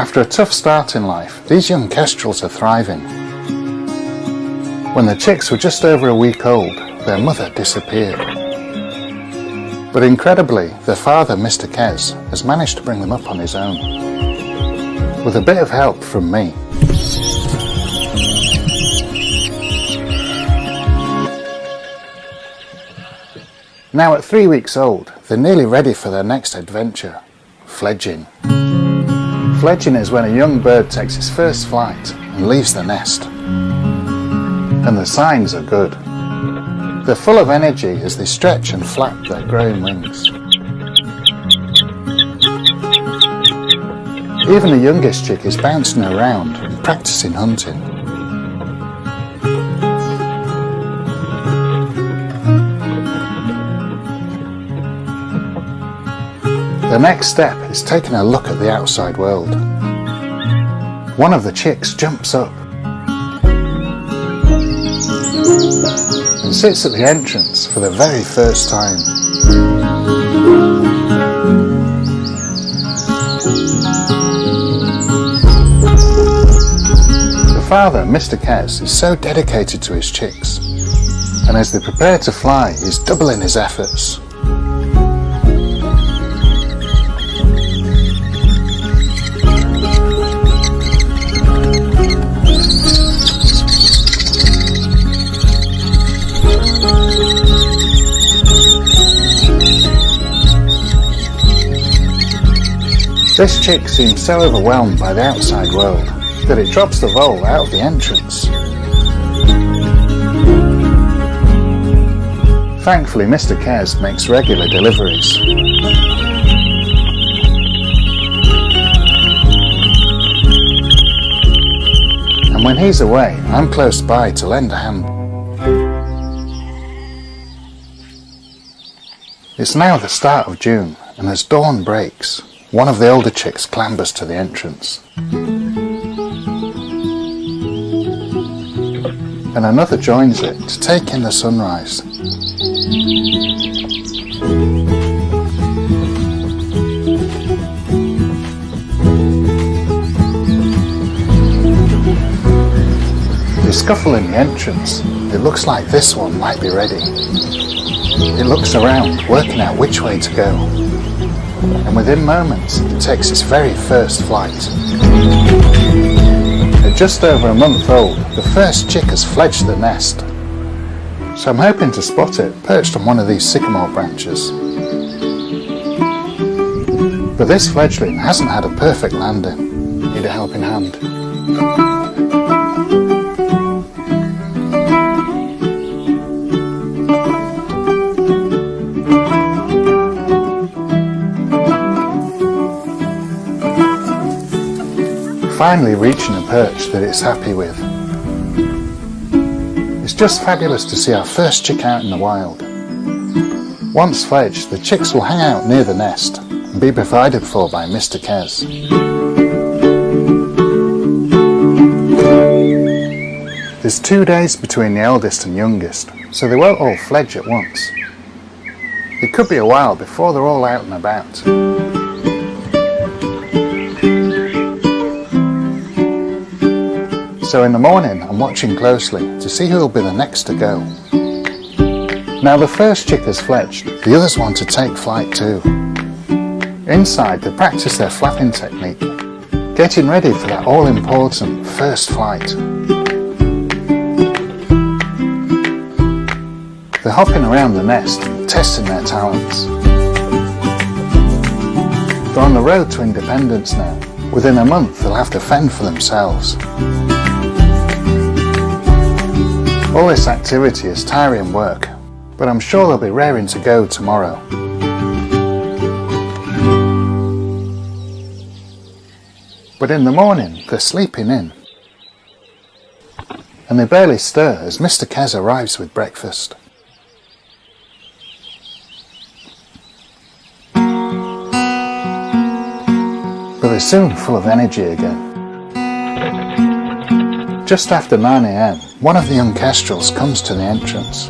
After a tough start in life, these young kestrels are thriving. When the chicks were just over a week old, their mother disappeared. But incredibly, their father, Mr. Kez, has managed to bring them up on his own, with a bit of help from me. Now at 3 weeks old, they're nearly ready for their next adventure, fledging. Fledging is when a young bird takes its first flight and leaves the nest. And the signs are good. They're full of energy as they stretch and flap their growing wings. Even the youngest chick is bouncing around and practicing hunting. The next step is taking a look at the outside world. One of the chicks jumps up and sits at the entrance for the very first time. The father, Mr. Kez, is so dedicated to his chicks, and as they prepare to fly, he's doubling his efforts. This chick seems so overwhelmed by the outside world that it drops the vole out of the entrance. Thankfully, Mr. Kez makes regular deliveries. And when he's away, I'm close by to lend a hand. It's now the start of June, and as dawn breaks, one of the older chicks clambers to the entrance. And another joins it to take in the sunrise. They scuffle in the entrance. It looks like this one might be ready. It looks around, working out which way to go. And within moments, it takes its very first flight. At just over a month old, the first chick has fledged the nest. So I'm hoping to spot it perched on one of these sycamore branches. But this fledgling hasn't had a perfect landing. Need a helping hand. Finally reaching a perch that it's happy with. It's just fabulous to see our first chick out in the wild. Once fledged, the chicks will hang out near the nest and be provided for by Mr. Kez. There's 2 days between the eldest and youngest, so they won't all fledge at once. It could be a while before they're all out and about. So in the morning, I'm watching closely to see who will be the next to go. Now the first chick has fledged, the others want to take flight too. Inside, they practice their flapping technique, getting ready for that all-important first flight. They're hopping around the nest, testing their talents. They're on the road to independence now. Within a month, they'll have to fend for themselves. All this activity is tiring work, but I'm sure they'll be raring to go tomorrow. But in the morning, they're sleeping in. And they barely stir as Mr. Kez arrives with breakfast. But they're soon full of energy again. Just after 9 AM, one of the young kestrels comes to the entrance.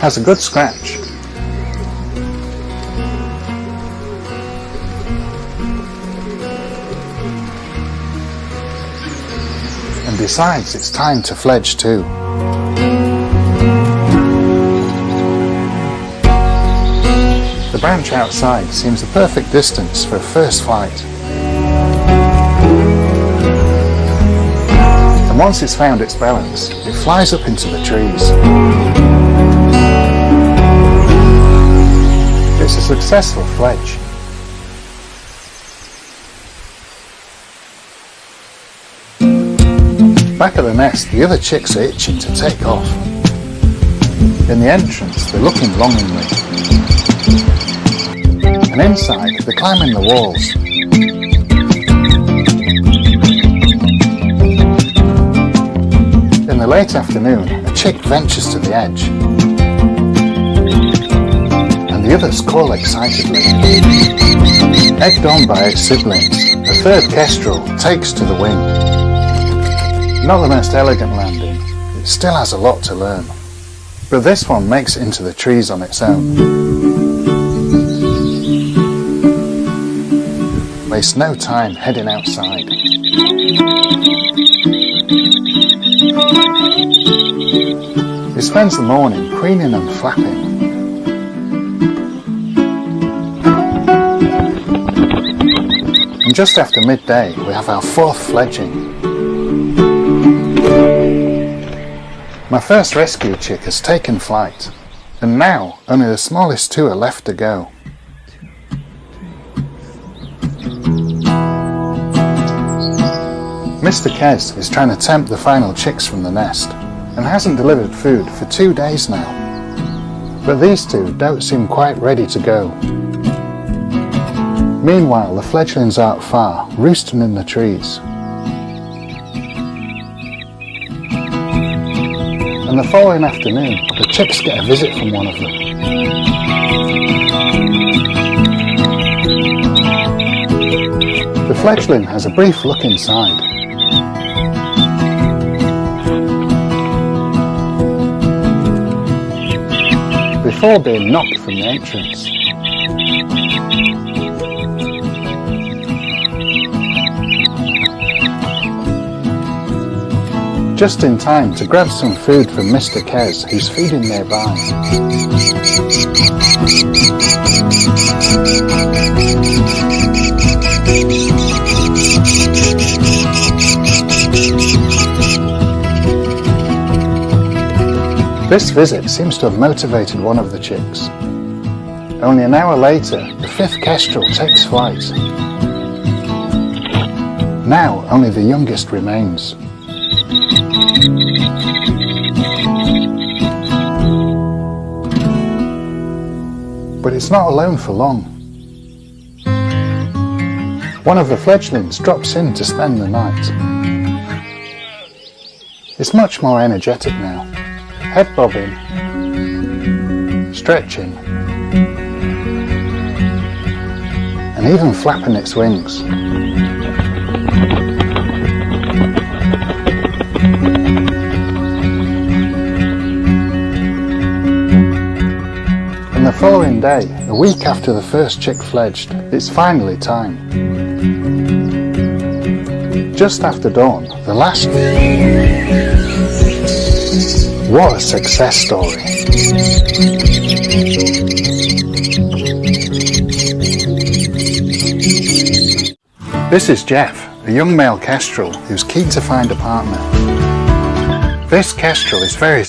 Has a good scratch, decides it's time to fledge too. The branch outside seems the perfect distance for a first flight. And once it's found its balance, it flies up into the trees. It's a successful fledge. Back at the nest, the other chicks are itching to take off. In the entrance, they're looking longingly. And inside, they're climbing the walls. In the late afternoon, a chick ventures to the edge. And the others call excitedly. Egged on by its siblings, the third kestrel takes to the wing. Not the most elegant landing, it still has a lot to learn. But this one makes it into the trees on its own. Waste no time heading outside. It spends the morning preening and flapping. And just after midday, we have our fourth fledging. My first rescue chick has taken flight, and now only the smallest two are left to go. Mr. Kez is trying to tempt the final chicks from the nest, and hasn't delivered food for 2 days now. But these two don't seem quite ready to go. Meanwhile, the fledglings aren't far, roosting in the trees. And the following afternoon, the chicks get a visit from one of them. The fledgling has a brief look inside. Before being knocked from the entrance. Just in time to grab some food from Mr. Kez, who's feeding nearby. This visit seems to have motivated one of the chicks. Only an hour later, the fifth kestrel takes flight. Now only the youngest remains. But it's not alone for long. One of the fledglings drops in to spend the night. It's much more energetic now, head bobbing, stretching, and even flapping its wings. And the following day, a week after the first chick fledged, it's finally time. Just after dawn, the last... What a success story! This is Jeff, a young male kestrel who's keen to find a partner. This kestrel is very